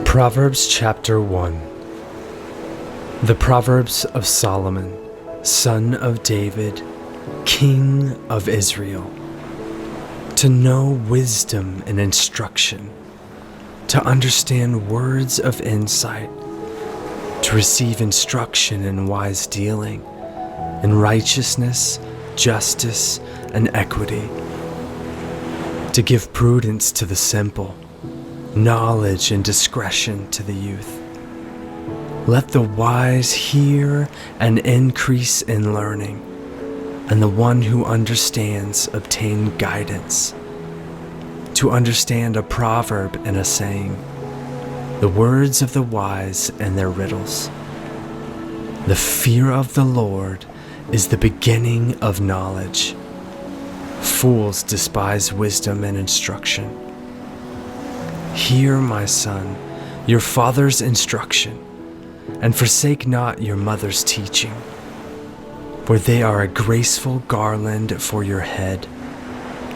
Proverbs chapter 1. The Proverbs of Solomon, son of David, king of Israel. To know wisdom and instruction, to understand words of insight, to receive instruction in wise dealing, in righteousness, justice, and equity, to give prudence to the simple, knowledge and discretion to the youth. Let the wise hear and increase in learning, and the one who understands obtain guidance. To understand a proverb and a saying, the words of the wise and their riddles. The fear of the Lord is the beginning of knowledge. Fools despise wisdom and instruction. Hear, my son, your father's instruction, and forsake not your mother's teaching, for they are a graceful garland for your head,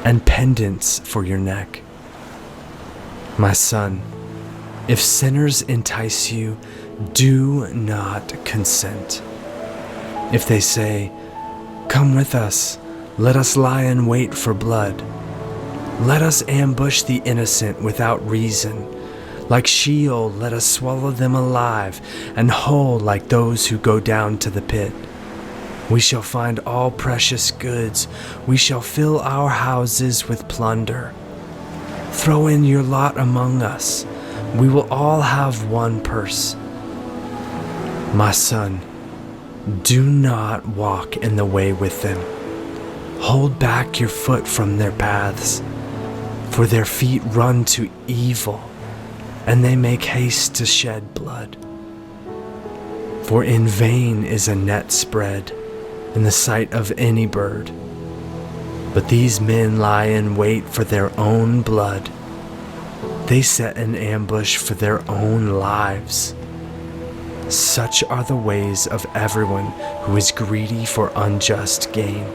and pendants for your neck. My son, if sinners entice you, do not consent. If they say, "Come with us, let us lie in wait for blood. Let us ambush the innocent without reason. Like Sheol, let us swallow them alive, and whole like those who go down to the pit. We shall find all precious goods. We shall fill our houses with plunder. Throw in your lot among us. We will all have one purse." My son, do not walk in the way with them. Hold back your foot from their paths, for their feet run to evil, and they make haste to shed blood. For in vain is a net spread in the sight of any bird, but these men lie in wait for their own blood. They set an ambush for their own lives. Such are the ways of everyone who is greedy for unjust gain.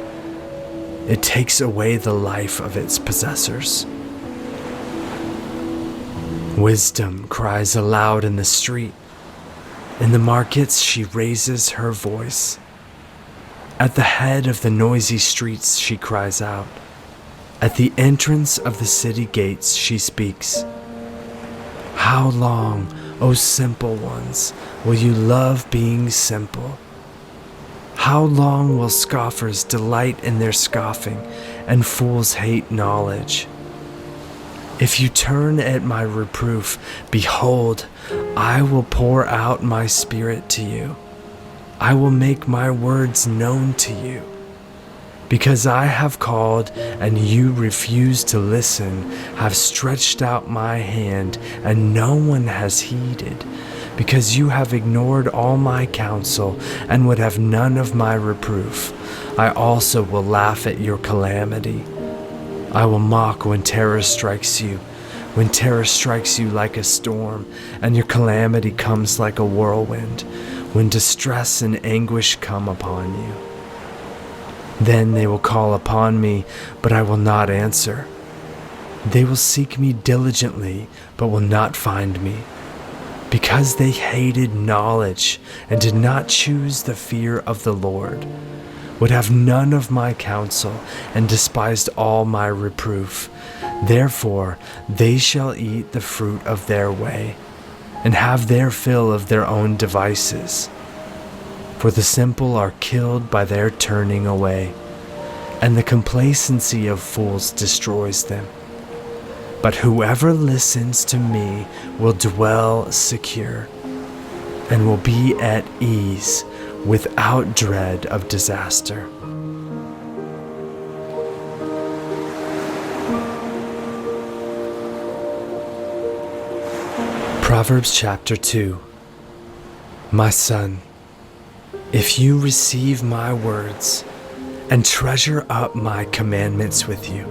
It takes away the life of its possessors. Wisdom cries aloud in the street. In the markets she raises her voice. At the head of the noisy streets she cries out. At the entrance of the city gates she speaks. How long, O simple ones, will you love being simple? How long will scoffers delight in their scoffing, and fools hate knowledge? If you turn at my reproof, behold, I will pour out my spirit to you. I will make my words known to you. Because I have called and you refuse to listen, have stretched out my hand and no one has heeded. Because you have ignored all my counsel and would have none of my reproof, I also will laugh at your calamity. I will mock when terror strikes you like a storm, and your calamity comes like a whirlwind, when distress and anguish come upon you. Then they will call upon me, but I will not answer. They will seek me diligently, but will not find me, because they hated knowledge and did not choose the fear of the Lord, would have none of my counsel, and despised all my reproof. Therefore they shall eat the fruit of their way, and have their fill of their own devices. For the simple are killed by their turning away, and the complacency of fools destroys them. But whoever listens to me will dwell secure, and will be at ease without dread of disaster. Proverbs chapter 2. My son, if you receive my words and treasure up my commandments with you,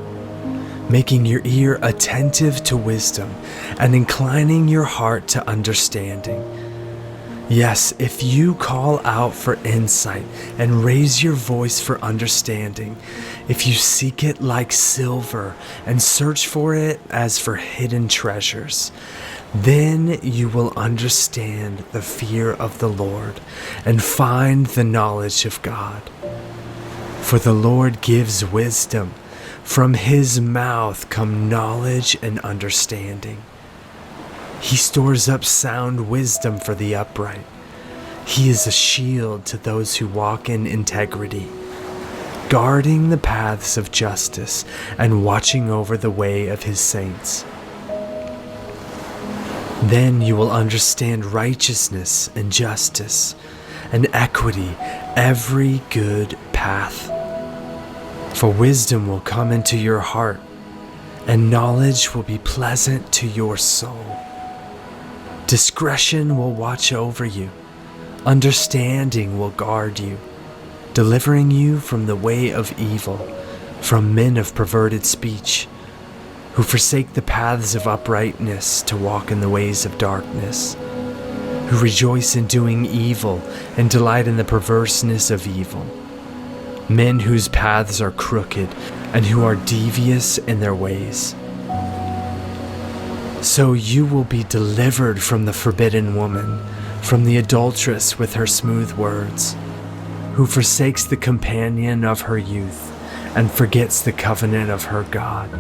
making your ear attentive to wisdom and inclining your heart to understanding, Yes, if you call out for insight and raise your voice for understanding, if you seek it like silver and search for it as for hidden treasures, then you will understand the fear of the Lord and find the knowledge of God. For the Lord gives wisdom. From his mouth come knowledge and understanding. He stores up sound wisdom for the upright. He is a shield to those who walk in integrity, guarding the paths of justice and watching over the way of his saints. Then you will understand righteousness and justice and equity, every good path. For wisdom will come into your heart, and knowledge will be pleasant to your soul. Discretion will watch over you. Understanding will guard you, delivering you from the way of evil, from men of perverted speech, who forsake the paths of uprightness to walk in the ways of darkness, who rejoice in doing evil and delight in the perverseness of evil, men whose paths are crooked and who are devious in their ways. So you will be delivered from the forbidden woman, from the adulteress with her smooth words, who forsakes the companion of her youth and forgets the covenant of her God.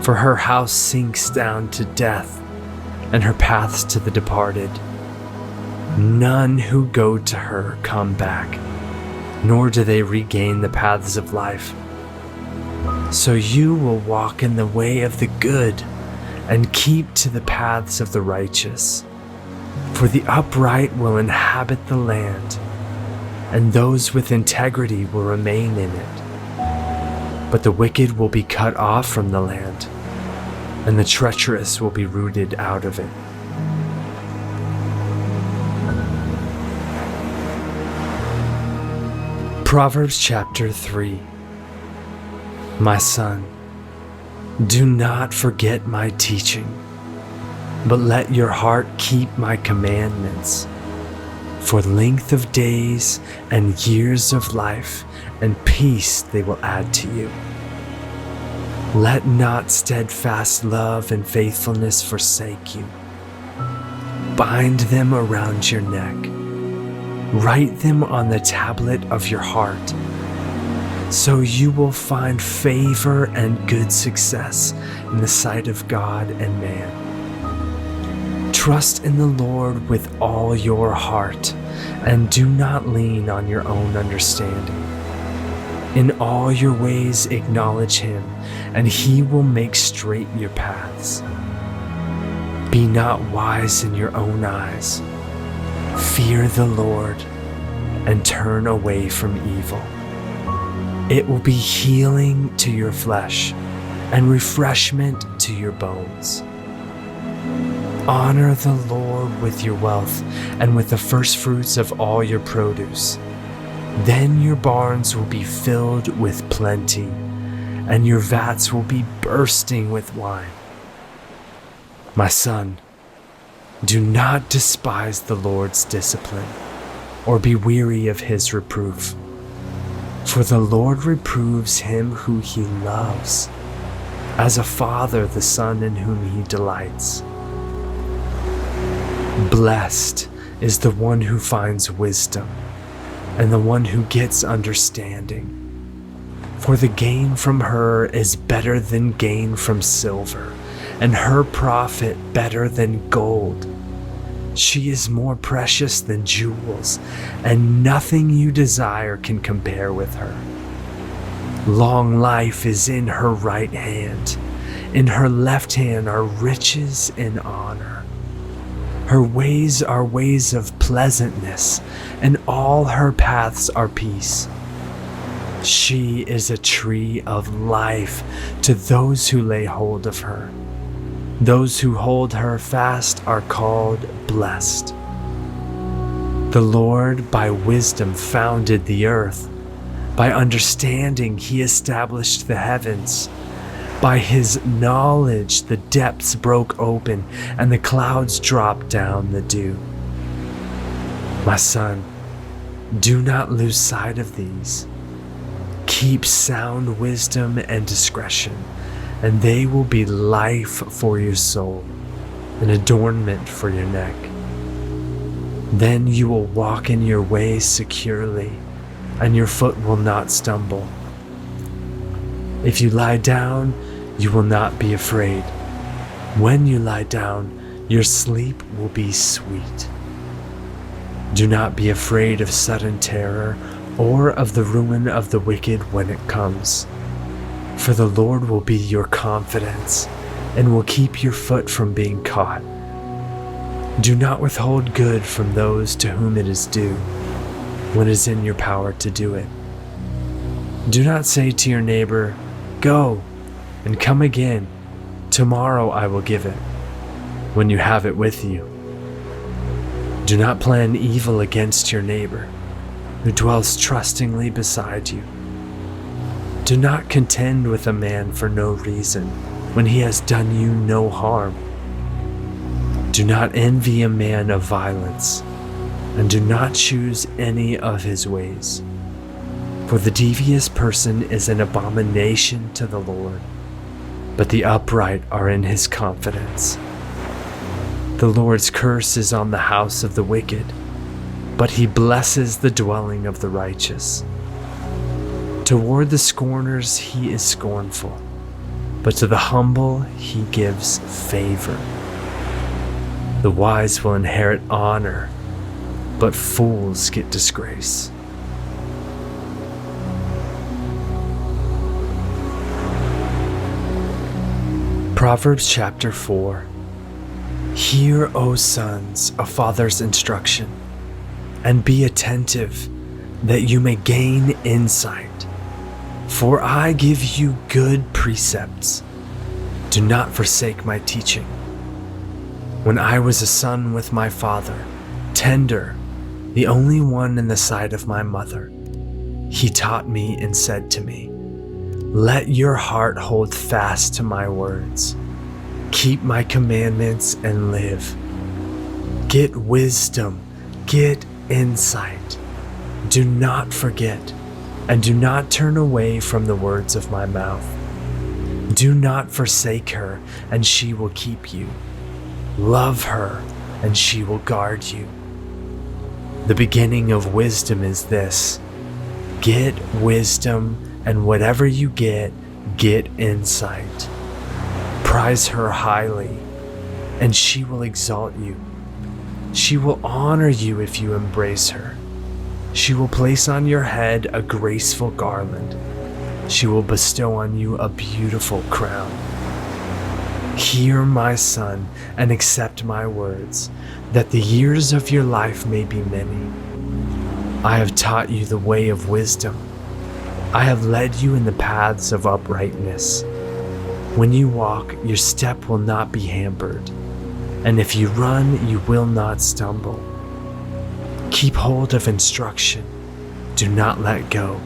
For her house sinks down to death, and her paths to the departed. None who go to her come back, nor do they regain the paths of life. So you will walk in the way of the good and keep to the paths of the righteous. For the upright will inhabit the land, and those with integrity will remain in it. But the wicked will be cut off from the land, and the treacherous will be rooted out of it. Proverbs chapter 3. My son, do not forget my teaching, but let your heart keep my commandments. For length of days and years of life and peace they will add to you. Let not steadfast love and faithfulness forsake you. Bind them around your neck. Write them on the tablet of your heart. So you will find favor and good success in the sight of God and man. Trust in the Lord with all your heart, and do not lean on your own understanding. In all your ways acknowledge him, and he will make straight your paths. Be not wise in your own eyes. Fear the Lord, and turn away from evil. It will be healing to your flesh, and refreshment to your bones. Honor the Lord with your wealth, and with the firstfruits of all your produce. Then your barns will be filled with plenty, and your vats will be bursting with wine. My son, do not despise the Lord's discipline, or be weary of his reproof. For the Lord reproves him who he loves, as a father the son in whom he delights. Blessed is the one who finds wisdom, and the one who gets understanding. For the gain from her is better than gain from silver, and her profit better than gold. She is more precious than jewels, and nothing you desire can compare with her. Long life is in her right hand. In her left hand are riches and honor. Her ways are ways of pleasantness, and all her paths are peace. She is a tree of life to those who lay hold of her. Those who hold her fast are called blessed. The Lord by wisdom founded the earth. By understanding he established the heavens. By his knowledge the depths broke open, and the clouds dropped down the dew. My son, do not lose sight of these. Keep sound wisdom and discretion, and they will be life for your soul, an adornment for your neck. Then you will walk in your ways securely, and your foot will not stumble. If you lie down, you will not be afraid. When you lie down, your sleep will be sweet. Do not be afraid of sudden terror or of the ruin of the wicked when it comes. For the Lord will be your confidence and will keep your foot from being caught. Do not withhold good from those to whom it is due, when it is in your power to do it. Do not say to your neighbor, "Go, and come again. Tomorrow I will give it," when you have it with you. Do not plan evil against your neighbor, who dwells trustingly beside you. Do not contend with a man for no reason, when he has done you no harm. Do not envy a man of violence, and do not choose any of his ways. For the devious person is an abomination to the Lord, but the upright are in his confidence. The Lord's curse is on the house of the wicked, but he blesses the dwelling of the righteous. Toward the scorners he is scornful, but to the humble he gives favor. The wise will inherit honor, but fools get disgrace. Proverbs chapter 4. Hear, O sons, a father's instruction, and be attentive, that you may gain insight. For I give you good precepts. Do not forsake my teaching. When I was a son with my father, tender, the only one in the sight of my mother, he taught me and said to me, "Let your heart hold fast to my words. Keep my commandments and live. Get wisdom, get insight. Do not forget, and do not turn away from the words of my mouth. Do not forsake her, and she will keep you. Love her, and she will guard you. The beginning of wisdom is this: get wisdom, and whatever you get insight. Prize her highly, and she will exalt you. She will honor you if you embrace her. She will place on your head a graceful garland. She will bestow on you a beautiful crown. Hear, my son, and accept my words, that the years of your life may be many. I have taught you the way of wisdom. I have led you in the paths of uprightness. When you walk, your step will not be hampered, and if you run, you will not stumble. Keep hold of instruction. Do not let go.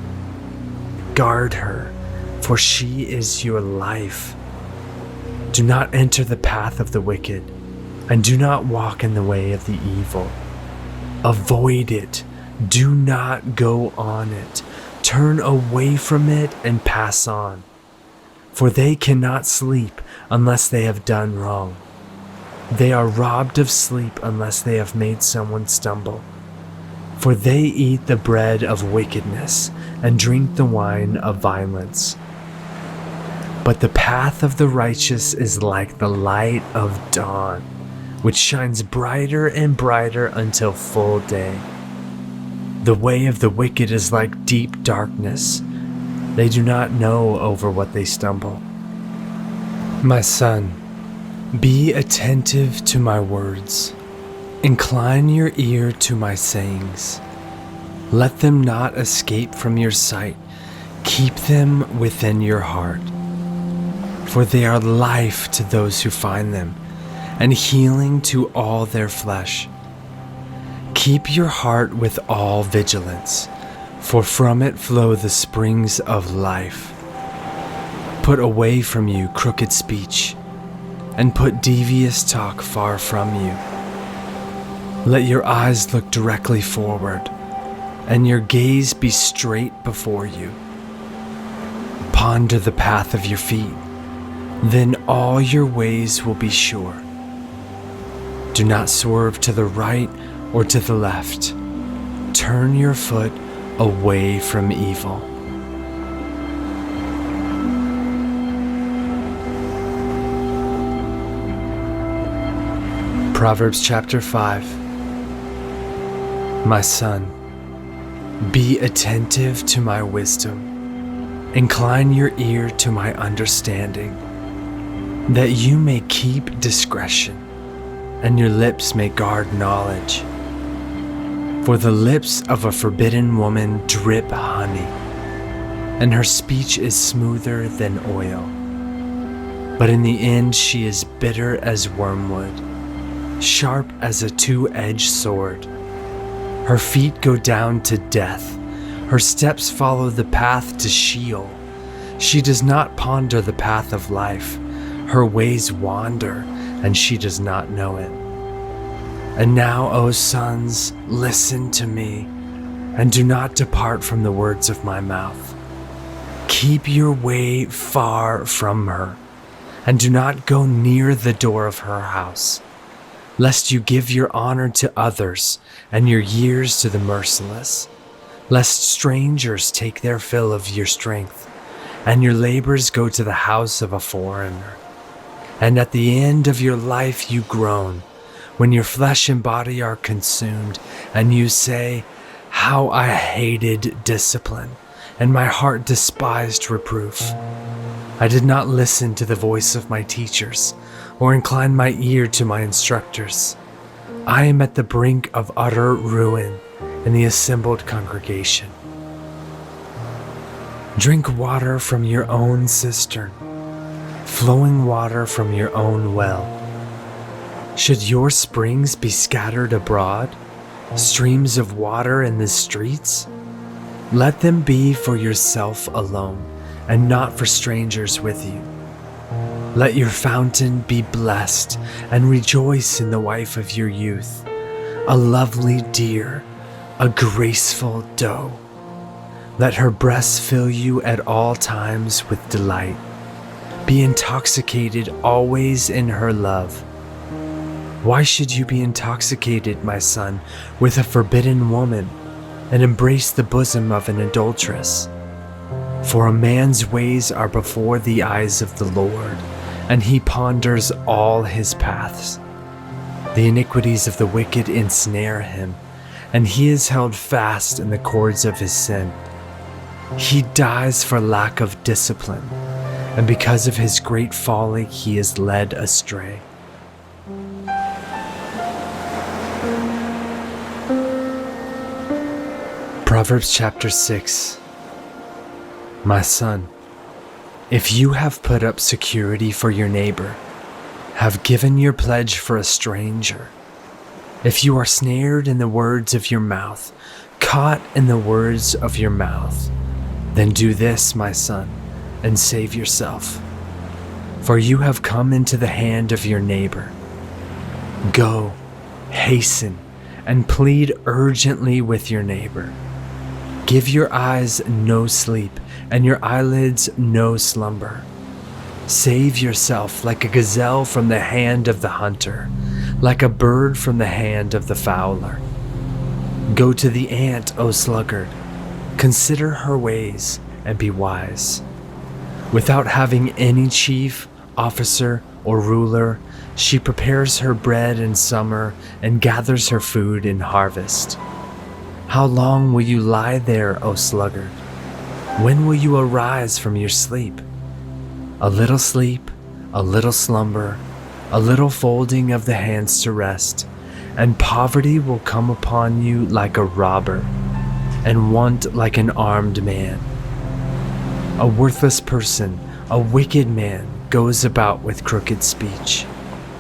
Guard her, for she is your life. Do not enter the path of the wicked, and do not walk in the way of the evil. Avoid it. Do not go on it. Turn away from it and pass on. For they cannot sleep unless they have done wrong. They are robbed of sleep unless they have made someone stumble. For they eat the bread of wickedness and drink the wine of violence. But the path of the righteous is like the light of dawn, which shines brighter and brighter until full day. The way of the wicked is like deep darkness. They do not know over what they stumble. My son, be attentive to my words. Incline your ear to my sayings. Let them not escape from your sight. Keep them within your heart. For they are life to those who find them, and healing to all their flesh. Keep your heart with all vigilance, for from it flow the springs of life. Put away from you crooked speech, and put devious talk far from you. Let your eyes look directly forward, and your gaze be straight before you. Ponder the path of your feet, then all your ways will be sure. Do not swerve to the right or to the left. Turn your foot away from evil. Proverbs chapter 5. My son, be attentive to my wisdom. Incline your ear to my understanding, that you may keep discretion, and your lips may guard knowledge. For the lips of a forbidden woman drip honey, and her speech is smoother than oil. But in the end she is bitter as wormwood, sharp as a two-edged sword. Her feet go down to death. Her steps follow the path to Sheol. She does not ponder the path of life. Her ways wander, and she does not know it. And now, O sons, listen to me, and do not depart from the words of my mouth. Keep your way far from her, and do not go near the door of her house, lest you give your honor to others and your years to the merciless, lest strangers take their fill of your strength, and your labors go to the house of a foreigner. And at the end of your life you groan, when your flesh and body are consumed, and you say, how I hated discipline, and my heart despised reproof. I did not listen to the voice of my teachers, or incline my ear to my instructors. I am at the brink of utter ruin in the assembled congregation. Drink water from your own cistern, flowing water from your own well. Should your springs be scattered abroad, streams of water in the streets? Let them be for yourself alone, and not for strangers with you. Let your fountain be blessed, and rejoice in the wife of your youth, a lovely deer, a graceful doe. Let her breasts fill you at all times with delight. Be intoxicated always in her love. Why should you be intoxicated, my son, with a forbidden woman, and embrace the bosom of an adulteress? For a man's ways are before the eyes of the Lord, and he ponders all his paths. The iniquities of the wicked ensnare him, and he is held fast in the cords of his sin. He dies for lack of discipline, and because of his great folly he is led astray. Proverbs chapter 6. My son, if you have put up security for your neighbor, have given your pledge for a stranger, if you are snared in the words of your mouth, caught in the words of your mouth, then do this, my son, and save yourself. For you have come into the hand of your neighbor. Go, hasten, and plead urgently with your neighbor. Give your eyes no sleep, and your eyelids no slumber. Save yourself like a gazelle from the hand of the hunter, like a bird from the hand of the fowler. Go to the ant, O sluggard. Consider her ways and be wise. Without having any chief, officer, or ruler, she prepares her bread in summer and gathers her food in harvest. How long will you lie there, O sluggard? When will you arise from your sleep? A little sleep, a little slumber, a little folding of the hands to rest, and poverty will come upon you like a robber, and want like an armed man. A worthless person, a wicked man, goes about with crooked speech,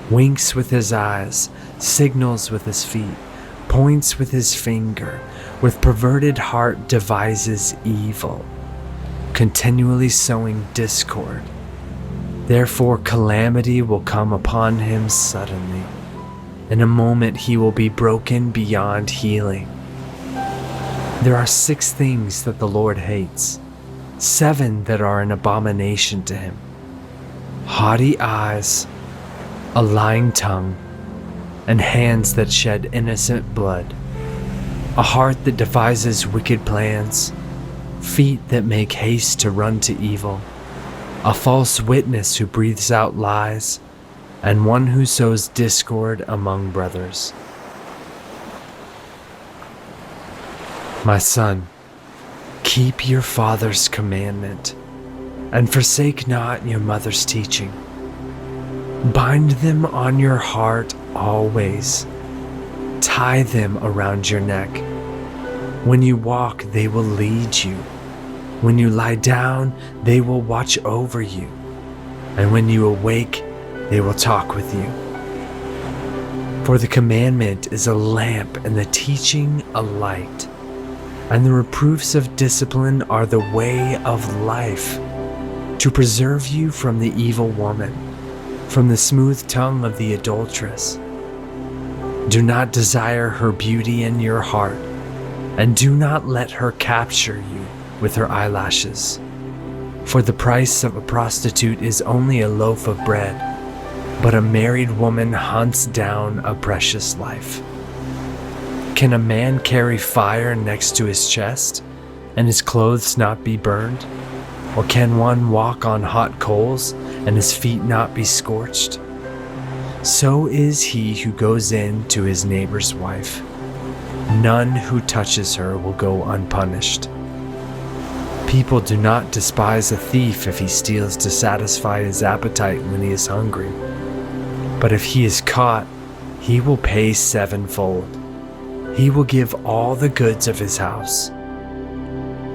winks with his eyes, signals with his feet, points with his finger, with perverted heart devises evil, continually sowing discord. Therefore calamity will come upon him suddenly. In a moment he will be broken beyond healing. There are 6 things that the Lord hates, 7 that are an abomination to him: haughty eyes, a lying tongue, and hands that shed innocent blood, a heart that devises wicked plans, feet that make haste to run to evil, a false witness who breathes out lies, and one who sows discord among brothers. My son, keep your father's commandment, and forsake not your mother's teaching. Bind them on your heart always. Tie them around your neck. When you walk, they will lead you. When you lie down, they will watch over you. And when you awake, they will talk with you. For the commandment is a lamp, and the teaching a light. And the reproofs of discipline are the way of life, to preserve you from the evil woman, from the smooth tongue of the adulteress. Do not desire her beauty in your heart, and do not let her capture you with her eyelashes. For the price of a prostitute is only a loaf of bread, but a married woman hunts down a precious life. Can a man carry fire next to his chest, and his clothes not be burned? Or can one walk on hot coals, and his feet not be scorched? So is he who goes in to his neighbor's wife. None who touches her will go unpunished. People do not despise a thief if he steals to satisfy his appetite when he is hungry. But if he is caught, he will pay 7-fold. He will give all the goods of his house.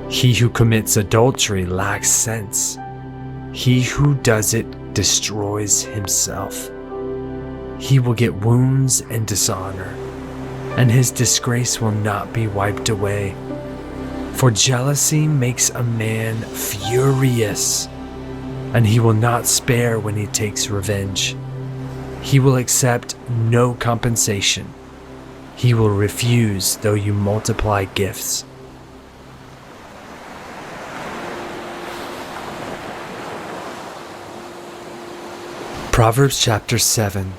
He who commits adultery lacks sense. He who does it destroys himself. He will get wounds and dishonor, and his disgrace will not be wiped away. For jealousy makes a man furious, and he will not spare when he takes revenge. He will accept no compensation. He will refuse though you multiply gifts. Proverbs chapter 7.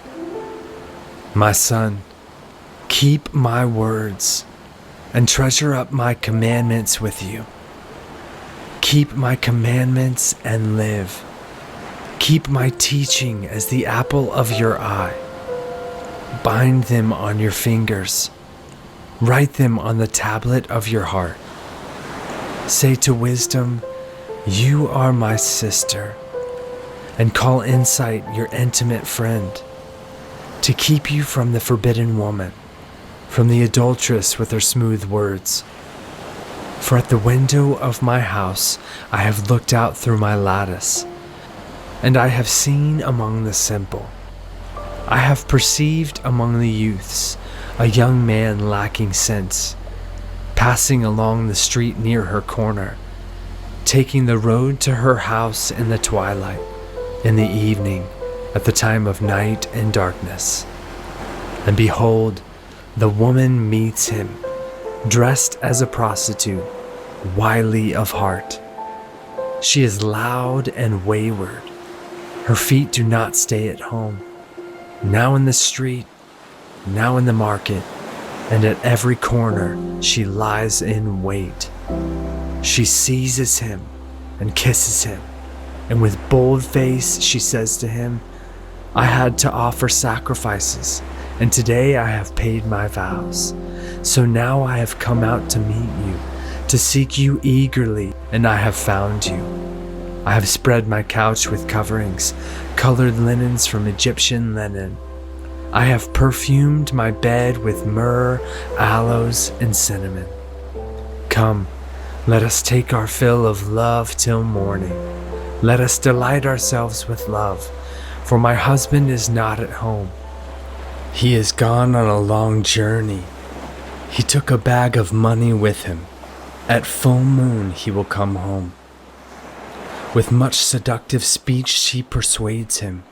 My son, keep my words and treasure up my commandments with you. Keep my commandments and live. Keep my teaching as the apple of your eye. Bind them on your fingers. Write them on the tablet of your heart. Say to wisdom, you are my sister, and call insight your intimate friend, to keep you from the forbidden woman, from the adulteress with her smooth words. For at the window of my house I have looked out through my lattice, and I have seen among the simple. I have perceived among the youths a young man lacking sense, passing along the street near her corner, taking the road to her house in the twilight, in the evening, at the time of night and darkness. And behold, the woman meets him, dressed as a prostitute, wily of heart. She is loud and wayward. Her feet do not stay at home. Now in the street, now in the market, and at every corner she lies in wait. She seizes him and kisses him, and with bold face she says to him, I had to offer sacrifices, and today I have paid my vows. So now I have come out to meet you, to seek you eagerly, and I have found you. I have spread my couch with coverings, colored linens from Egyptian linen. I have perfumed my bed with myrrh, aloes, and cinnamon. Come, let us take our fill of love till morning. Let us delight ourselves with love, for my husband is not at home. He is gone on a long journey. He took a bag of money with him. At full moon he will come home. With much seductive speech she persuades him.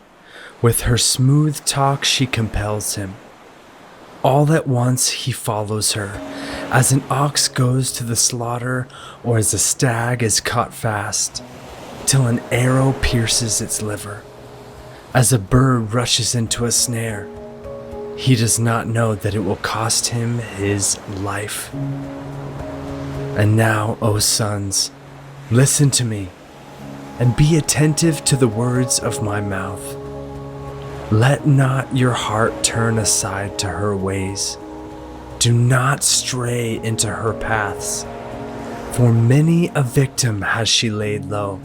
With her smooth talk she compels him. All at once he follows her, as an ox goes to the slaughter, or as a stag is caught fast, till an arrow pierces its liver, as a bird rushes into a snare. He does not know that it will cost him his life. And now, O sons, listen to me, and be attentive to the words of my mouth. Let not your heart turn aside to her ways. Do not stray into her paths. For many a victim has she laid low,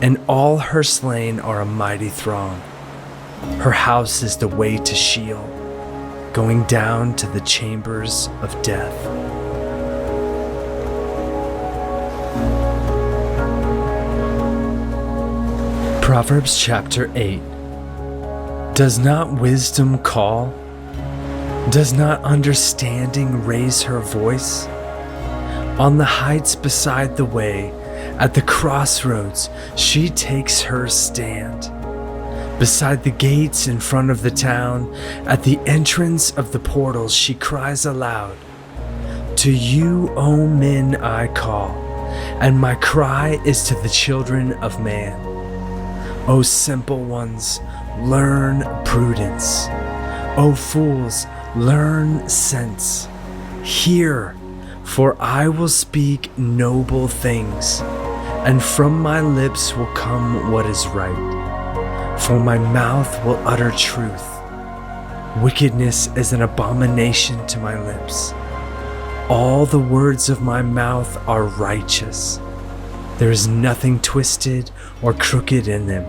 and all her slain are a mighty throng. Her house is the way to Sheol, going down to the chambers of death. Proverbs chapter 8. Does not wisdom call? Does not understanding raise her voice? On the heights beside the way, at the crossroads, she takes her stand. Beside the gates in front of the town, at the entrance of the portals, she cries aloud, "To you, O men, I call, and my cry is to the children of man. O simple ones, learn prudence. O fools, learn sense. Hear, for I will speak noble things, and from my lips will come what is right. For my mouth will utter truth. Wickedness is an abomination to my lips. All the words of my mouth are righteous. There is nothing twisted or crooked in them.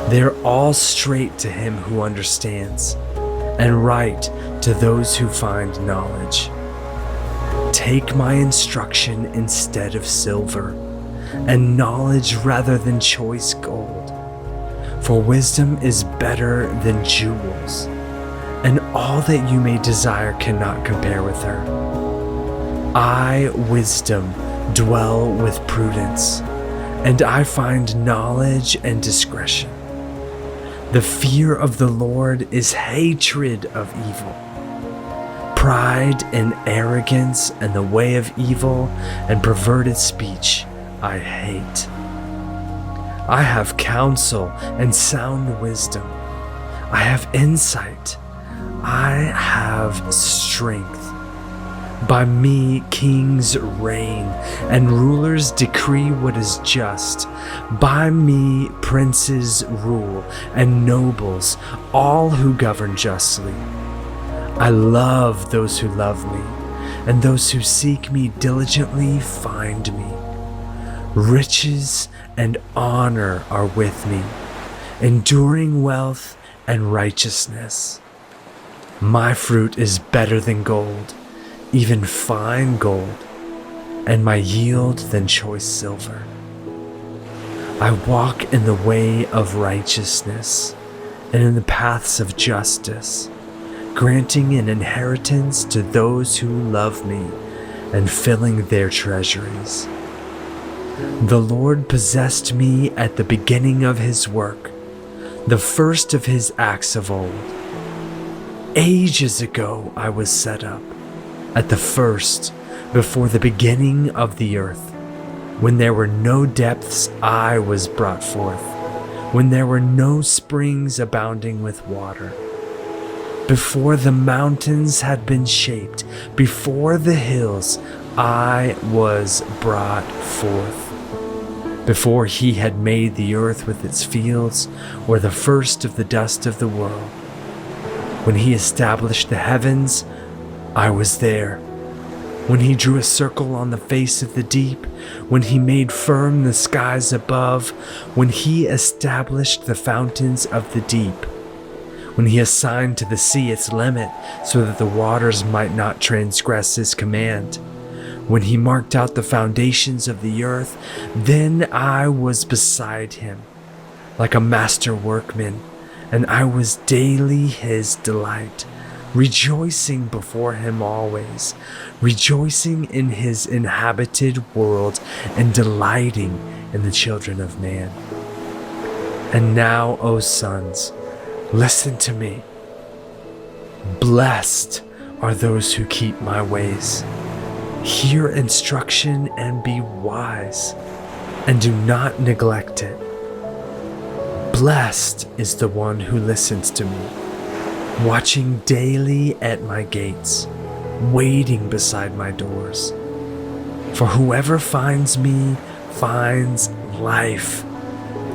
They are all straight to him who understands, and right to those who find knowledge. Take my instruction instead of silver, and knowledge rather than choice gold. For wisdom is better than jewels, and all that you may desire cannot compare with her. I, wisdom, dwell with prudence, and I find knowledge and discretion. The fear of the Lord is hatred of evil. Pride and arrogance and the way of evil and perverted speech I hate. I have counsel and sound wisdom. I have insight. I have strength. By me kings reign, and rulers decree what is just. By me princes rule, and nobles, all who govern justly. I love those who love me, and those who seek me diligently find me. Riches and honor are with me, enduring wealth and righteousness. My fruit is better than gold, even fine gold, and my yield than choice silver. I walk in the way of righteousness and in the paths of justice, granting an inheritance to those who love me and filling their treasuries. The Lord possessed me at the beginning of his work, the first of his acts of old. Ages ago I was set up, at the first, before the beginning of the earth. When there were no depths, I was brought forth. When there were no springs abounding with water. Before the mountains had been shaped, before the hills, I was brought forth. Before he had made the earth with its fields, or the first of the dust of the world. When he established the heavens, I was there. When he drew a circle on the face of the deep, when he made firm the skies above, when he established the fountains of the deep, when he assigned to the sea its limit so that the waters might not transgress his command, when he marked out the foundations of the earth, then I was beside him, like a master workman, and I was daily his delight. Rejoicing before him always, rejoicing in his inhabited world, and delighting in the children of man. And now, O sons, listen to me. Blessed are those who keep my ways. Hear instruction and be wise, and do not neglect it. Blessed is the one who listens to me, watching daily at my gates, waiting beside my doors. For whoever finds me finds life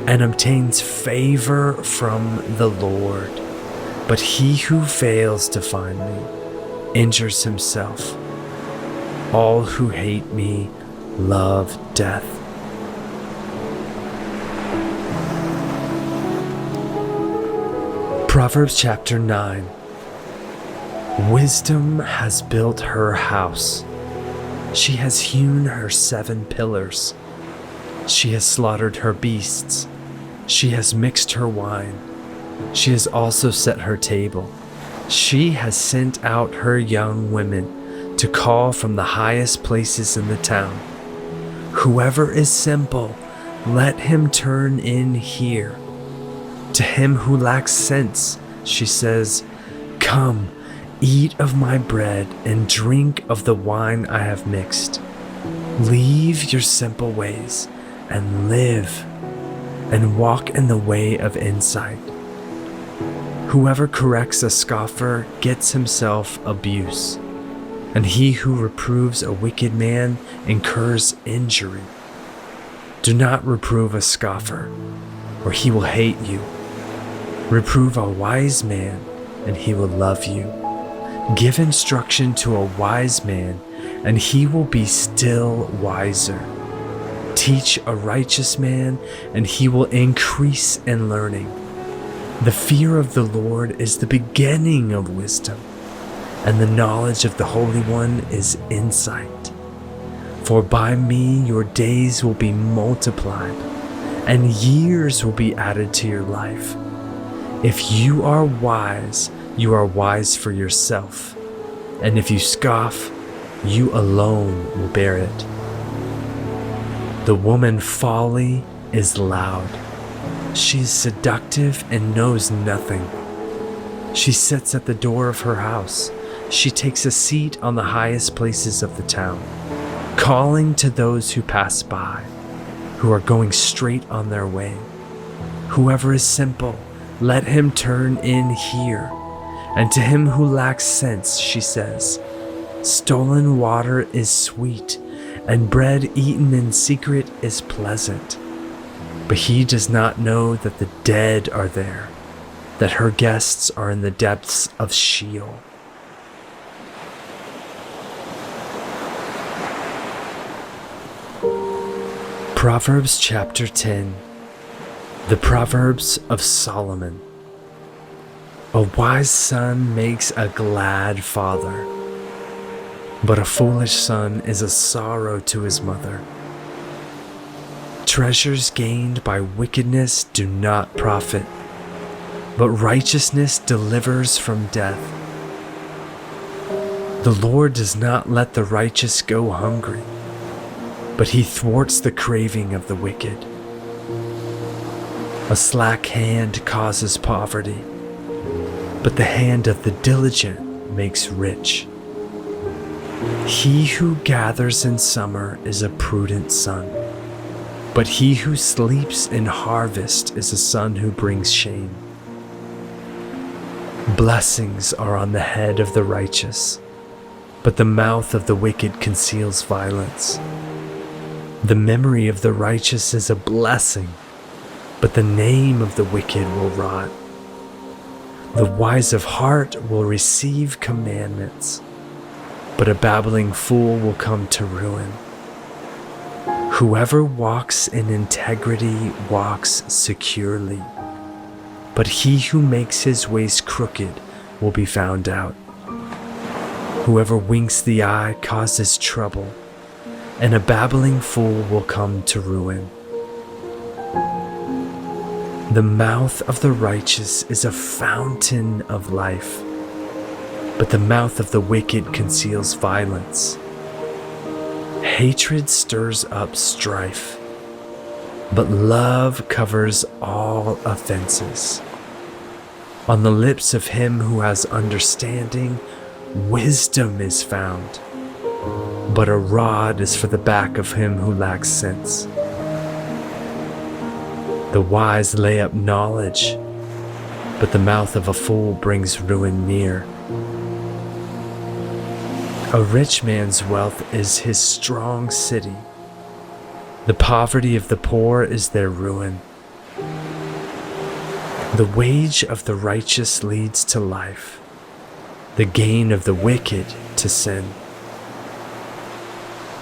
and obtains favor from the Lord. But he who fails to find me injures himself. All who hate me love death. Proverbs chapter 9. Wisdom has built her house. She has hewn her 7 pillars. She has slaughtered her beasts. She has mixed her wine. She has also set her table. She has sent out her young women to call from the highest places in the town. Whoever is simple, let him turn in here. To him who lacks sense, she says, "Come, eat of my bread and drink of the wine I have mixed. Leave your simple ways and live, and walk in the way of insight. Whoever corrects a scoffer gets himself abuse, and he who reproves a wicked man incurs injury. Do not reprove a scoffer, or he will hate you. Reprove a wise man, and he will love you. Give instruction to a wise man, and he will be still wiser. Teach a righteous man, and he will increase in learning. The fear of the Lord is the beginning of wisdom, and the knowledge of the Holy One is insight. For by me your days will be multiplied, and years will be added to your life. If you are wise for yourself, and if you scoff, you alone will bear it. The woman folly is loud. She is seductive and knows nothing. She sits at the door of her house. She takes a seat on the highest places of the town, calling to those who pass by, who are going straight on their way. Whoever is simple, let him turn in here. And to him who lacks sense, she says, stolen water is sweet, and bread eaten in secret is pleasant. But he does not know that the dead are there, that her guests are in the depths of Sheol. Proverbs chapter 10. The Proverbs of Solomon. A wise son makes a glad father, but a foolish son is a sorrow to his mother. Treasures gained by wickedness do not profit, but righteousness delivers from death. The Lord does not let the righteous go hungry, but he thwarts the craving of the wicked. A slack hand causes poverty, but the hand of the diligent makes rich. He who gathers in summer is a prudent son, but he who sleeps in harvest is a son who brings shame. Blessings are on the head of the righteous, but the mouth of the wicked conceals violence. The memory of the righteous is a blessing, but the name of the wicked will rot. The wise of heart will receive commandments, but a babbling fool will come to ruin. Whoever walks in integrity walks securely, but he who makes his ways crooked will be found out. Whoever winks the eye causes trouble, and a babbling fool will come to ruin. The mouth of the righteous is a fountain of life, but the mouth of the wicked conceals violence. Hatred stirs up strife, but love covers all offenses. On the lips of him who has understanding, wisdom is found, but a rod is for the back of him who lacks sense. The wise lay up knowledge, but the mouth of a fool brings ruin near. A rich man's wealth is his strong city. The poverty of the poor is their ruin. The wage of the righteous leads to life, the gain of the wicked to sin.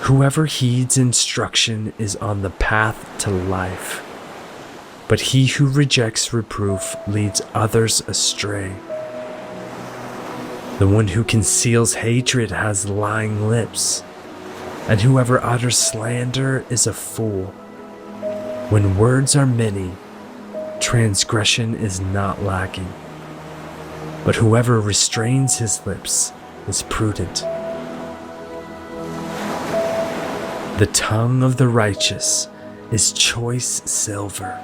Whoever heeds instruction is on the path to life, but he who rejects reproof leads others astray. The one who conceals hatred has lying lips, and whoever utters slander is a fool. When words are many, transgression is not lacking, but whoever restrains his lips is prudent. The tongue of the righteous is choice silver.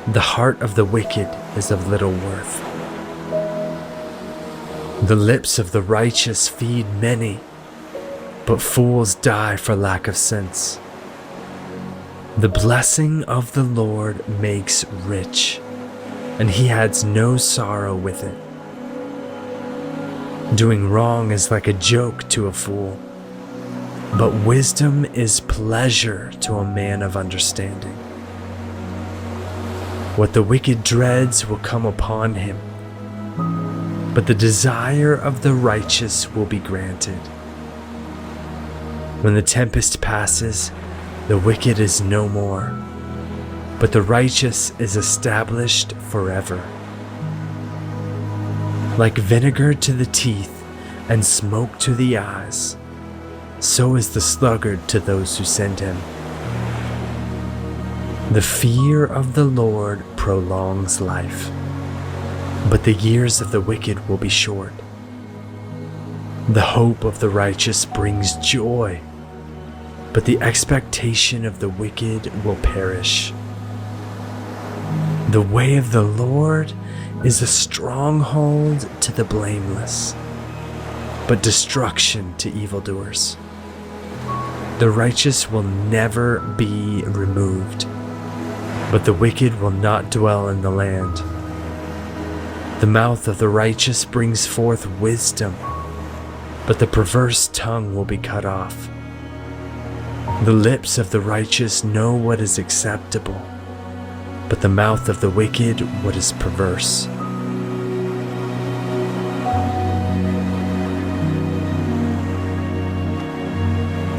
The heart of the wicked is of little worth. The lips of the righteous feed many, but fools die for lack of sense. The blessing of the Lord makes rich, and he adds no sorrow with it. Doing wrong is like a joke to a fool, but wisdom is pleasure to a man of understanding. What the wicked dreads will come upon him, but the desire of the righteous will be granted. When the tempest passes, the wicked is no more, but the righteous is established forever. Like vinegar to the teeth and smoke to the eyes, so is the sluggard to those who send him. The fear of the Lord prolongs life, but the years of the wicked will be short. The hope of the righteous brings joy, but the expectation of the wicked will perish. The way of the Lord is a stronghold to the blameless, but destruction to evildoers. The righteous will never be removed, but the wicked will not dwell in the land. The mouth of the righteous brings forth wisdom, but the perverse tongue will be cut off. The lips of the righteous know what is acceptable, but the mouth of the wicked what is perverse.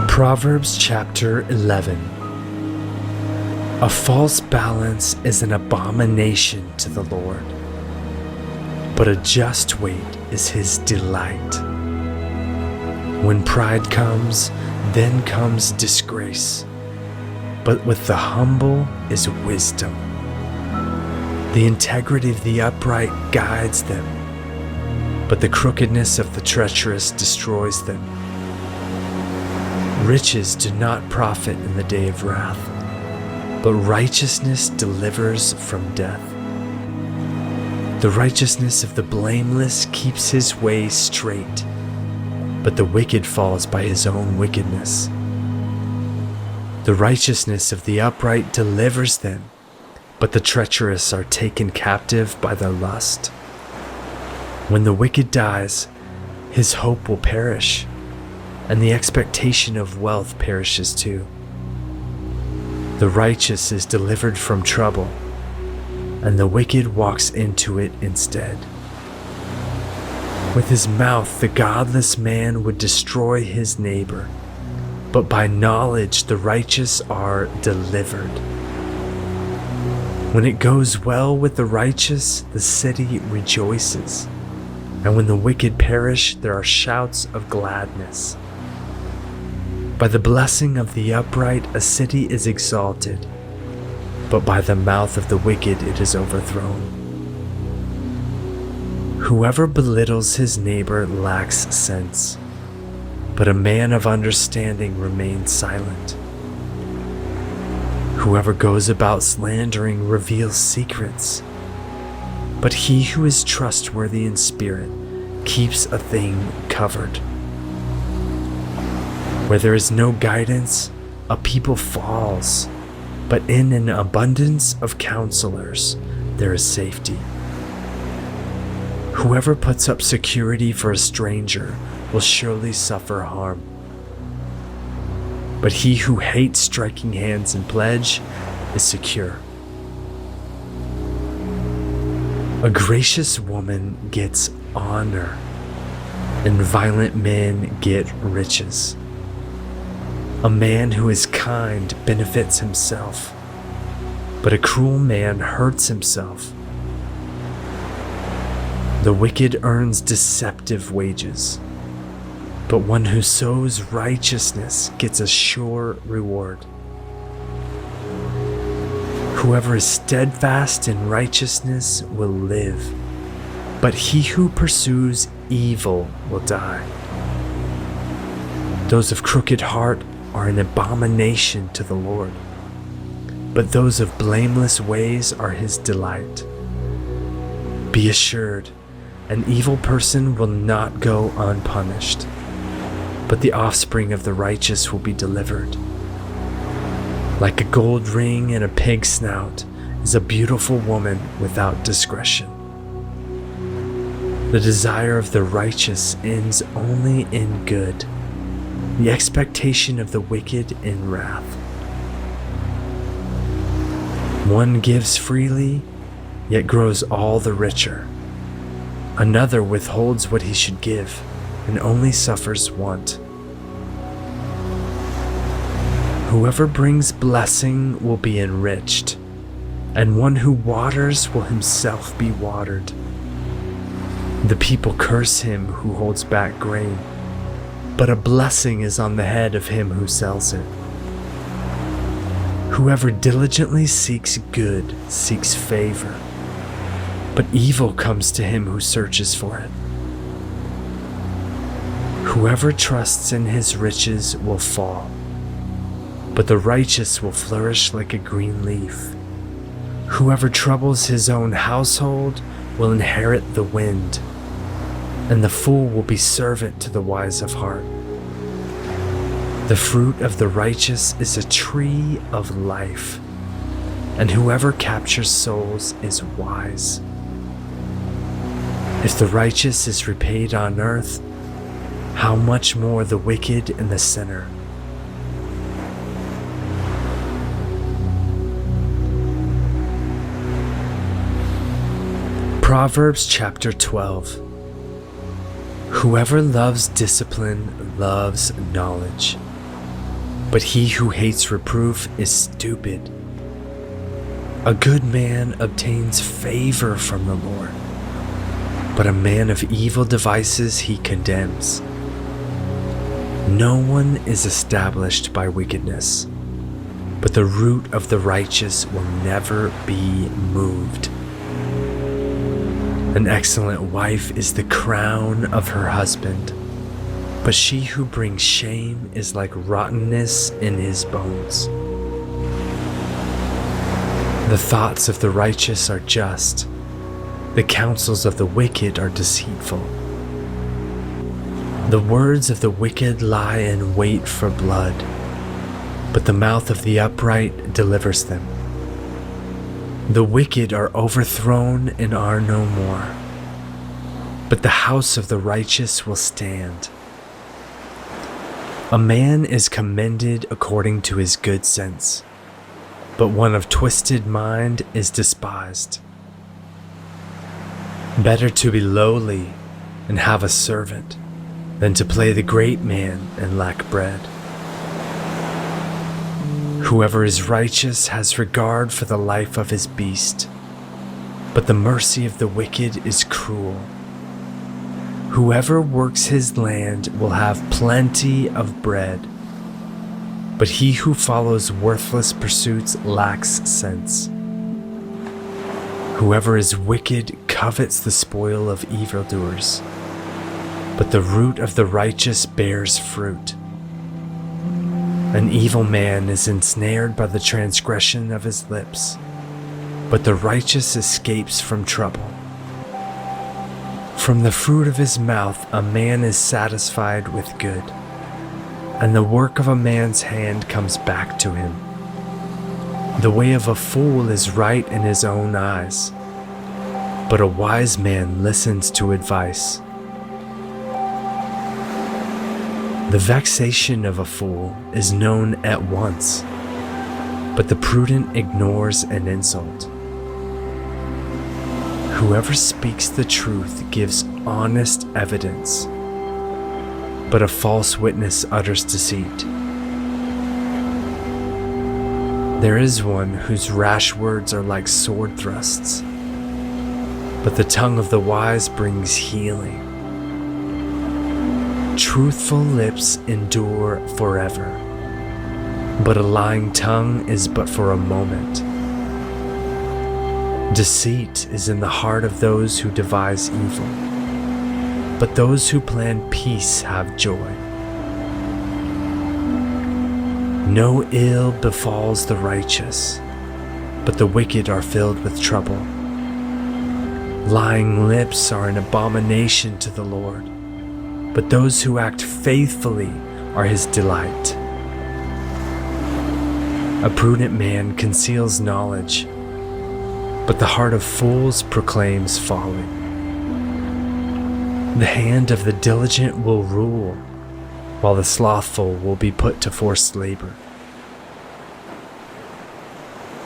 Proverbs chapter 11. A false balance is an abomination to the Lord, but a just weight is his delight. When pride comes, then comes disgrace, but with the humble is wisdom. The integrity of the upright guides them, but the crookedness of the treacherous destroys them. Riches do not profit in the day of wrath, but righteousness delivers from death. The righteousness of the blameless keeps his way straight, but the wicked falls by his own wickedness. The righteousness of the upright delivers them, but the treacherous are taken captive by their lust. When the wicked dies, his hope will perish, and the expectation of wealth perishes too. The righteous is delivered from trouble, and the wicked walks into it instead. With his mouth the godless man would destroy his neighbor, but by knowledge the righteous are delivered. When it goes well with the righteous, the city rejoices, and when the wicked perish, there are shouts of gladness. By the blessing of the upright a city is exalted, but by the mouth of the wicked it is overthrown. Whoever belittles his neighbor lacks sense, but a man of understanding remains silent. Whoever goes about slandering reveals secrets, but he who is trustworthy in spirit keeps a thing covered. Where there is no guidance, a people falls, but in an abundance of counselors there is safety. Whoever puts up security for a stranger will surely suffer harm. But he who hates striking hands in pledge is secure. A gracious woman gets honor, and violent men get riches. A man who is kind benefits himself, but a cruel man hurts himself. The wicked earns deceptive wages, but one who sows righteousness gets a sure reward. Whoever is steadfast in righteousness will live, but he who pursues evil will die. Those of crooked heart are an abomination to the Lord, but those of blameless ways are his delight. Be assured, an evil person will not go unpunished, but the offspring of the righteous will be delivered. Like a gold ring in a pig's snout is a beautiful woman without discretion. The desire of the righteous ends only in good, the expectation of the wicked in wrath. One gives freely, yet grows all the richer. Another withholds what he should give, and only suffers want. Whoever brings blessing will be enriched, and one who waters will himself be watered. The people curse him who holds back grain, but a blessing is on the head of him who sells it. Whoever diligently seeks good seeks favor, but evil comes to him who searches for it. Whoever trusts in his riches will fall, but the righteous will flourish like a green leaf. Whoever troubles his own household will inherit the wind, and the fool will be servant to the wise of heart. The fruit of the righteous is a tree of life, and whoever captures souls is wise. If the righteous is repaid on earth, how much more the wicked and the sinner? Proverbs chapter 12. Whoever loves discipline loves knowledge, but he who hates reproof is stupid. A good man obtains favor from the Lord, but a man of evil devices he condemns. No one is established by wickedness, but the root of the righteous will never be moved. An excellent wife is the crown of her husband, but she who brings shame is like rottenness in his bones. The thoughts of the righteous are just, the counsels of the wicked are deceitful. The words of the wicked lie in wait for blood, but the mouth of the upright delivers them. The wicked are overthrown and are no more, but the house of the righteous will stand. A man is commended according to his good sense, but one of twisted mind is despised. Better to be lowly and have a servant than to play the great man and lack bread. Whoever is righteous has regard for the life of his beast, but the mercy of the wicked is cruel. Whoever works his land will have plenty of bread, but he who follows worthless pursuits lacks sense. Whoever is wicked covets the spoil of evildoers, but the root of the righteous bears fruit. An evil man is ensnared by the transgression of his lips, but the righteous escapes from trouble. From the fruit of his mouth a man is satisfied with good, and the work of a man's hand comes back to him. The way of a fool is right in his own eyes, but a wise man listens to advice. The vexation of a fool is known at once, but the prudent ignores an insult. Whoever speaks the truth gives honest evidence, but a false witness utters deceit. There is one whose rash words are like sword thrusts, but the tongue of the wise brings healing. Truthful lips endure forever, but a lying tongue is but for a moment. Deceit is in the heart of those who devise evil, but those who plan peace have joy. No ill befalls the righteous, but the wicked are filled with trouble. Lying lips are an abomination to the Lord, but those who act faithfully are his delight. A prudent man conceals knowledge, but the heart of fools proclaims folly. The hand of the diligent will rule, while the slothful will be put to forced labor.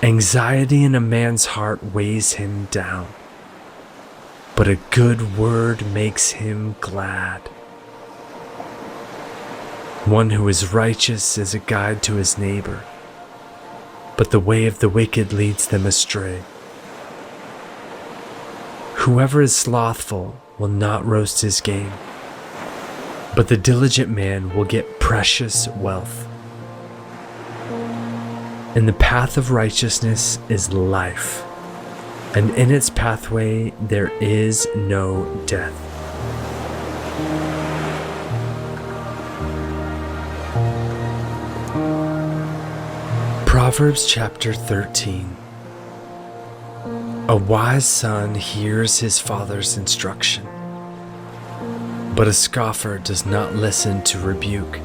Anxiety in a man's heart weighs him down, but a good word makes him glad. One who is righteous is a guide to his neighbor, but the way of the wicked leads them astray. Whoever is slothful will not roast his game, but the diligent man will get precious wealth. In the path of righteousness is life, and in its pathway there is no death. Proverbs chapter 13. A wise son hears his father's instruction, but a scoffer does not listen to rebuke.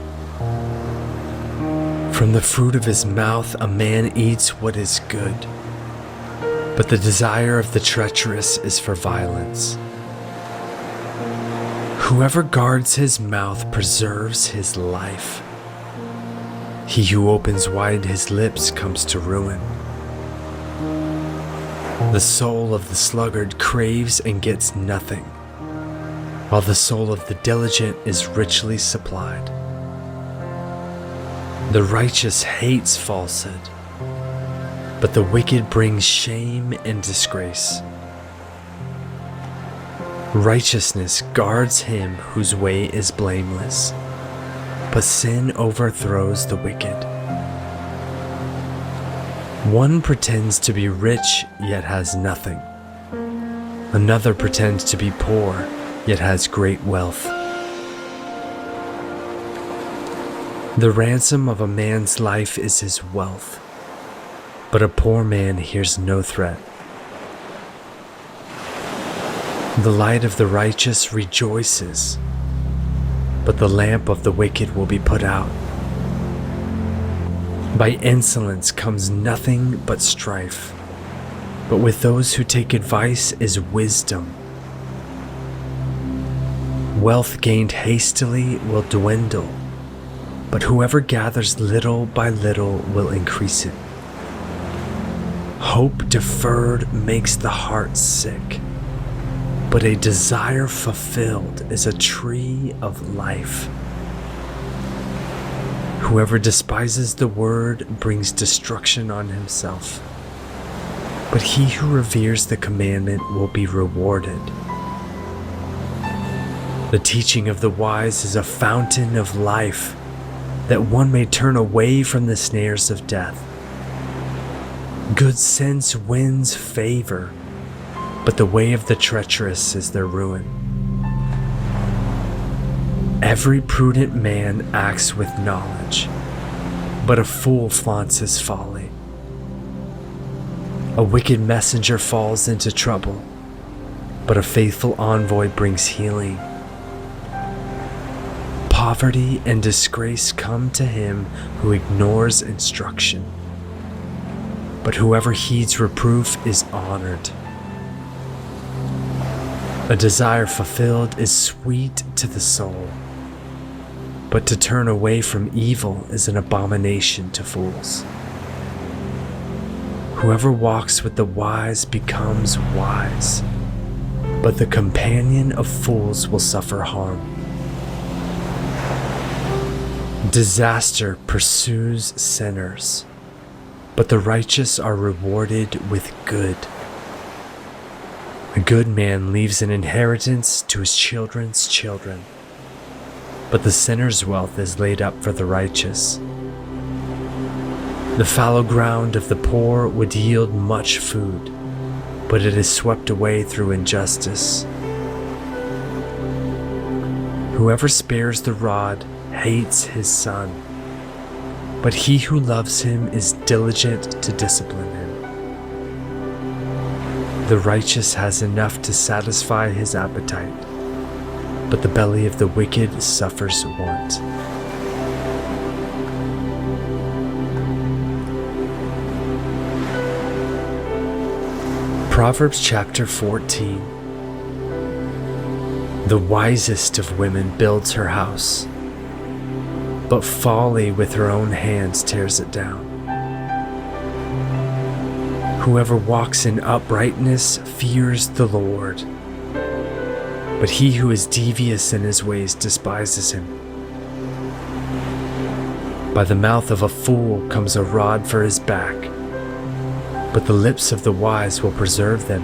From the fruit of his mouth a man eats what is good, but the desire of the treacherous is for violence. Whoever guards his mouth preserves his life. He who opens wide his lips comes to ruin. The soul of the sluggard craves and gets nothing, while the soul of the diligent is richly supplied. The righteous hates falsehood, but the wicked brings shame and disgrace. Righteousness guards him whose way is blameless, but sin overthrows the wicked. One pretends to be rich yet has nothing. Another pretends to be poor yet has great wealth. The ransom of a man's life is his wealth, but a poor man hears no threat. The light of the righteous rejoices, but the lamp of the wicked will be put out. By insolence comes nothing but strife, but with those who take advice is wisdom. Wealth gained hastily will dwindle, but whoever gathers little by little will increase it. Hope deferred makes the heart sick, but a desire fulfilled is a tree of life. Whoever despises the word brings destruction on himself, but he who reveres the commandment will be rewarded. The teaching of the wise is a fountain of life, that one may turn away from the snares of death. Good sense wins favor, but the way of the treacherous is their ruin. Every prudent man acts with knowledge, but a fool flaunts his folly. A wicked messenger falls into trouble, but a faithful envoy brings healing. Poverty and disgrace come to him who ignores instruction, but whoever heeds reproof is honored. A desire fulfilled is sweet to the soul, but to turn away from evil is an abomination to fools. Whoever walks with the wise becomes wise, but the companion of fools will suffer harm. Disaster pursues sinners, but the righteous are rewarded with good. A good man leaves an inheritance to his children's children, but the sinner's wealth is laid up for the righteous. The fallow ground of the poor would yield much food, but it is swept away through injustice. Whoever spares the rod hates his son, but he who loves him is diligent to discipline him. The righteous has enough to satisfy his appetite, but the belly of the wicked suffers want. Proverbs chapter 14. The wisest of women builds her house, but folly with her own hands tears it down. Whoever walks in uprightness fears the Lord, but he who is devious in his ways despises him. By the mouth of a fool comes a rod for his back, but the lips of the wise will preserve them.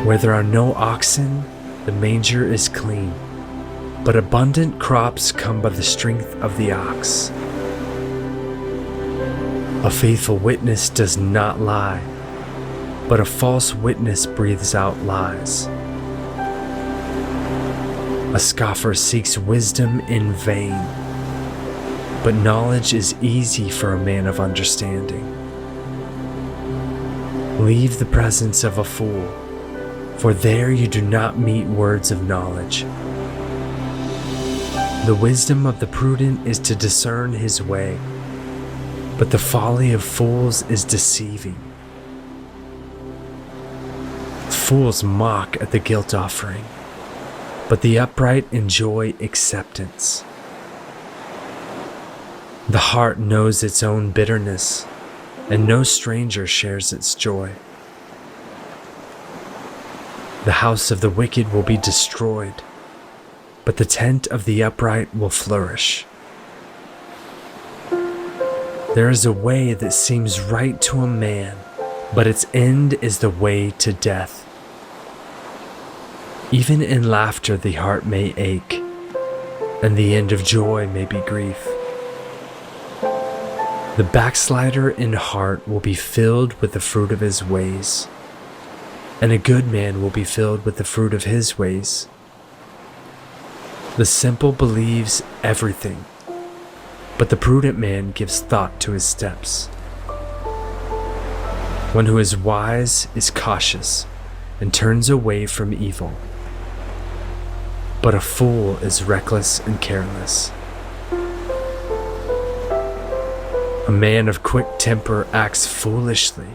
Where there are no oxen, the manger is clean, but abundant crops come by the strength of the ox. A faithful witness does not lie, but a false witness breathes out lies. A scoffer seeks wisdom in vain, but knowledge is easy for a man of understanding. Leave the presence of a fool, for there you do not meet words of knowledge. The wisdom of the prudent is to discern his way, but the folly of fools is deceiving. Fools mock at the guilt offering, but the upright enjoy acceptance. The heart knows its own bitterness, and no stranger shares its joy. The house of the wicked will be destroyed, but the tent of the upright will flourish. There is a way that seems right to a man, but its end is the way to death. Even in laughter the heart may ache, and the end of joy may be grief. The backslider in heart will be filled with the fruit of his ways, and a good man will be filled with the fruit of his ways. The simple believes everything, but the prudent man gives thought to his steps. One who is wise is cautious and turns away from evil, but a fool is reckless and careless. A man of quick temper acts foolishly,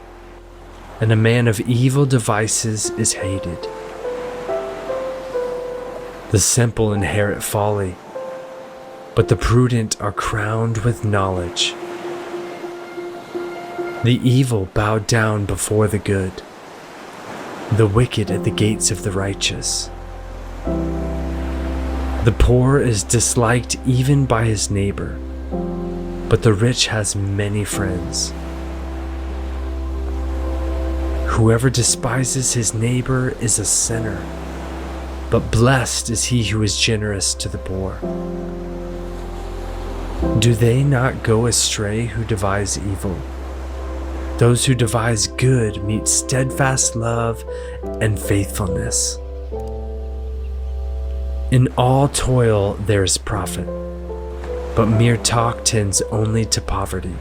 and a man of evil devices is hated. The simple inherit folly, but the prudent are crowned with knowledge. The evil bow down before the good, the wicked at the gates of the righteous. The poor is disliked even by his neighbor, but the rich has many friends. Whoever despises his neighbor is a sinner, but blessed is he who is generous to the poor. Do they not go astray who devise evil? Those who devise good meet steadfast love and faithfulness. In all toil there is profit, but mere talk tends only to poverty.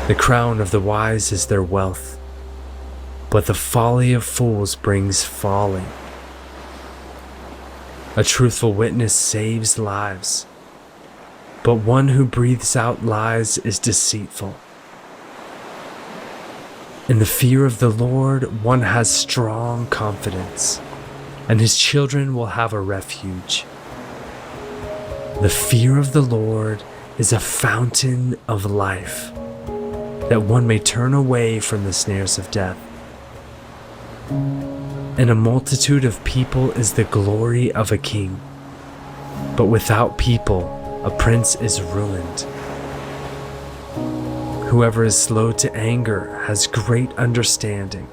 The crown of the wise is their wealth, but the folly of fools brings folly. A truthful witness saves lives, but one who breathes out lies is deceitful. In the fear of the Lord, one has strong confidence, and his children will have a refuge. The fear of the Lord is a fountain of life, that one may turn away from the snares of death. And a multitude of people is the glory of a king, but without people a prince is ruined. Whoever is slow to anger has great understanding,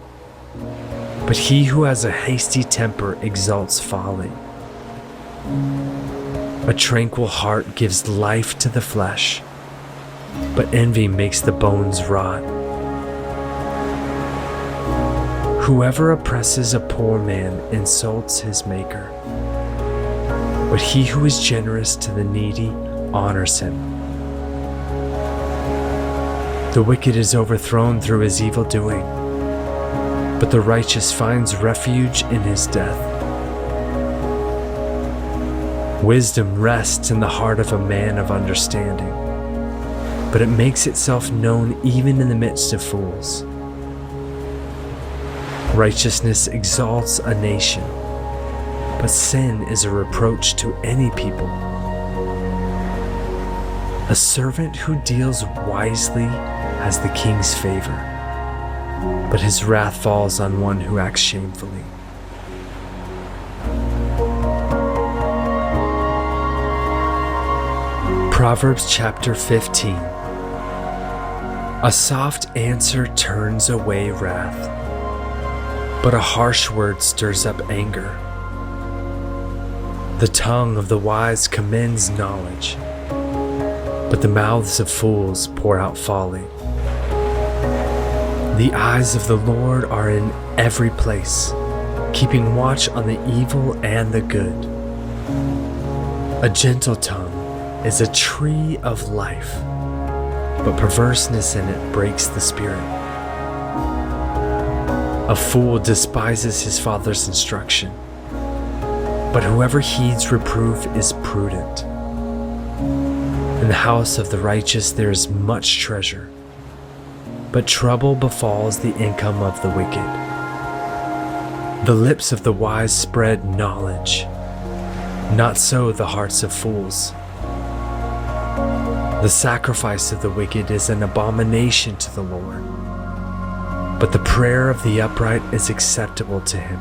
but he who has a hasty temper exalts folly. A tranquil heart gives life to the flesh, but envy makes the bones rot. Whoever oppresses a poor man insults his maker, but he who is generous to the needy honors him. The wicked is overthrown through his evil doing, but the righteous finds refuge in his death. Wisdom rests in the heart of a man of understanding, but it makes itself known even in the midst of fools. Righteousness exalts a nation, but sin is a reproach to any people. A servant who deals wisely has the king's favor, but his wrath falls on one who acts shamefully. Proverbs chapter 15. A soft answer turns away wrath, but a harsh word stirs up anger. The tongue of the wise commends knowledge, but the mouths of fools pour out folly. The eyes of the Lord are in every place, keeping watch on the evil and the good. A gentle tongue is a tree of life, but perverseness in it breaks the spirit. A fool despises his father's instruction, but whoever heeds reproof is prudent. In the house of the righteous there is much treasure, but trouble befalls the income of the wicked. The lips of the wise spread knowledge, not so the hearts of fools. The sacrifice of the wicked is an abomination to the Lord, but the prayer of the upright is acceptable to him.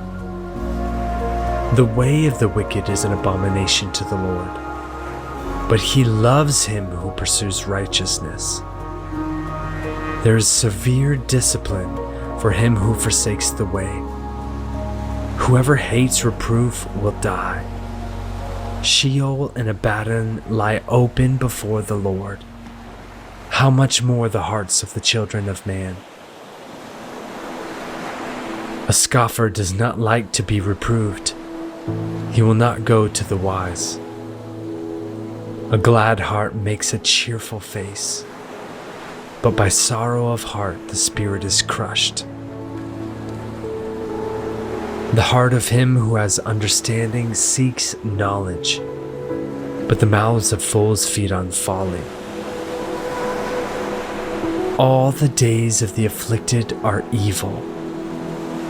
The way of the wicked is an abomination to the Lord, but he loves him who pursues righteousness. There is severe discipline for him who forsakes the way. Whoever hates reproof will die. Sheol and Abaddon lie open before the Lord. How much more the hearts of the children of man? A scoffer does not like to be reproved. He will not go to the wise. A glad heart makes a cheerful face, but by sorrow of heart the spirit is crushed. The heart of him who has understanding seeks knowledge, but the mouths of fools feed on folly. All the days of the afflicted are evil,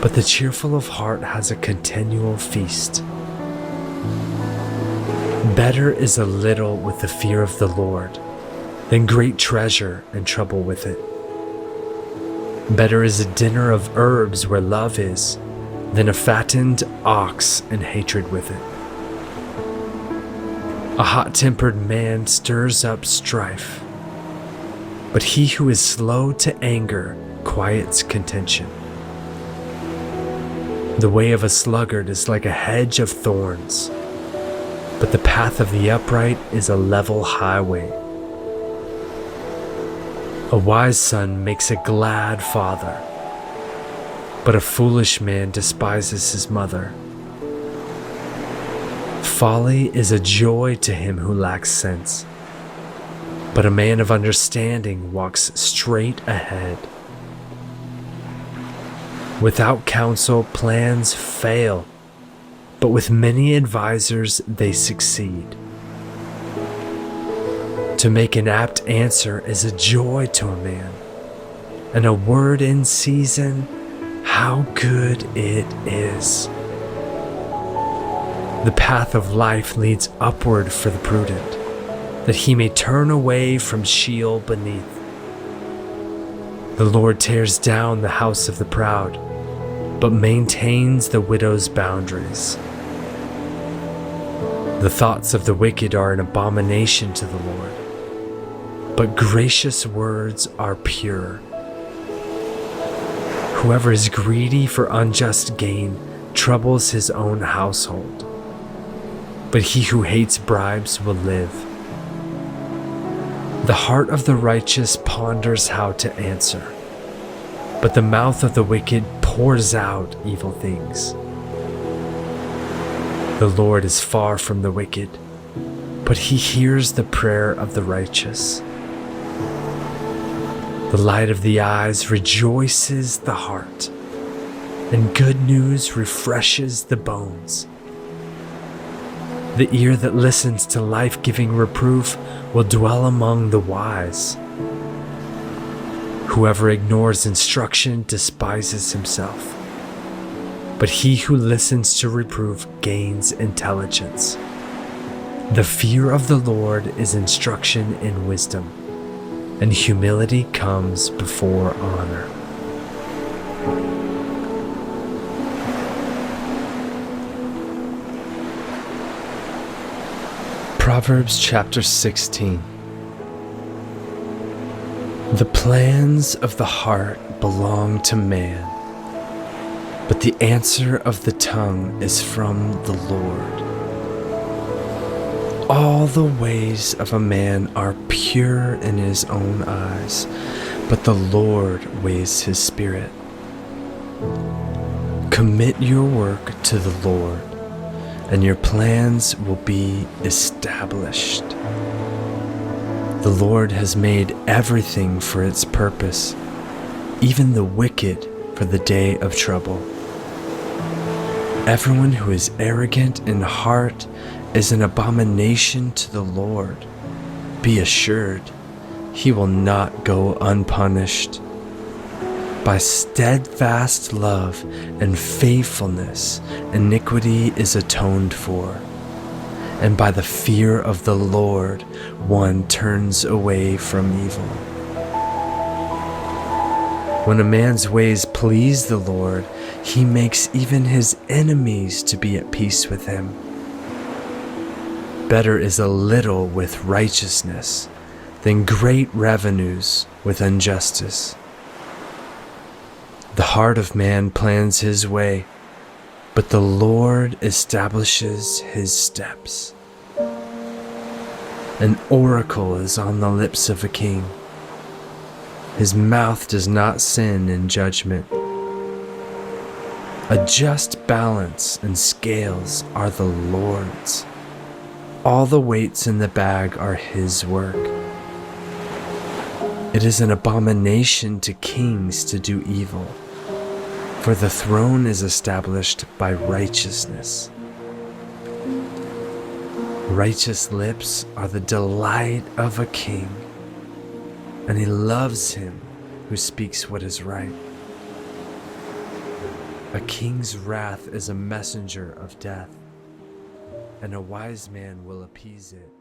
but the cheerful of heart has a continual feast. Better is a little with the fear of the Lord than great treasure and trouble with it. Better is a dinner of herbs where love is than a fattened ox and hatred with it. A hot-tempered man stirs up strife, but he who is slow to anger quiets contention. The way of a sluggard is like a hedge of thorns, but the path of the upright is a level highway. A wise son makes a glad father, but a foolish man despises his mother. Folly is a joy to him who lacks sense, but a man of understanding walks straight ahead. Without counsel, plans fail, but with many advisors, they succeed. To make an apt answer is a joy to a man, and a word in season, how good it is. The path of life leads upward for the prudent, that he may turn away from Sheol beneath. The Lord tears down the house of the proud, but maintains the widow's boundaries. The thoughts of the wicked are an abomination to the Lord, but gracious words are pure. Whoever is greedy for unjust gain troubles his own household, but he who hates bribes will live. The heart of the righteous ponders how to answer, but the mouth of the wicked pours out evil things. The Lord is far from the wicked, but he hears the prayer of the righteous. The light of the eyes rejoices the heart, and good news refreshes the bones. The ear that listens to life-giving reproof will dwell among the wise. Whoever ignores instruction despises himself, but he who listens to reproof gains intelligence. The fear of the Lord is instruction in wisdom, and humility comes before honor. Proverbs chapter 16. The plans of the heart belong to man, but the answer of the tongue is from the Lord. All the ways of a man are pure in his own eyes, but the Lord weighs his spirit. Commit your work to the Lord, and your plans will be established. The Lord has made everything for its purpose, even the wicked for the day of trouble. Everyone who is arrogant in heart is an abomination to the Lord. Be assured, he will not go unpunished. By steadfast love and faithfulness, iniquity is atoned for, and by the fear of the Lord, one turns away from evil. When a man's ways please the Lord, he makes even his enemies to be at peace with him. Better is a little with righteousness than great revenues with injustice. The heart of man plans his way, but the Lord establishes his steps. An oracle is on the lips of a king. His mouth does not sin in judgment. A just balance and scales are the Lord's. All the weights in the bag are his work. It is an abomination to kings to do evil, for the throne is established by righteousness. Righteous lips are the delight of a king, and he loves him who speaks what is right. A king's wrath is a messenger of death, and a wise man will appease it.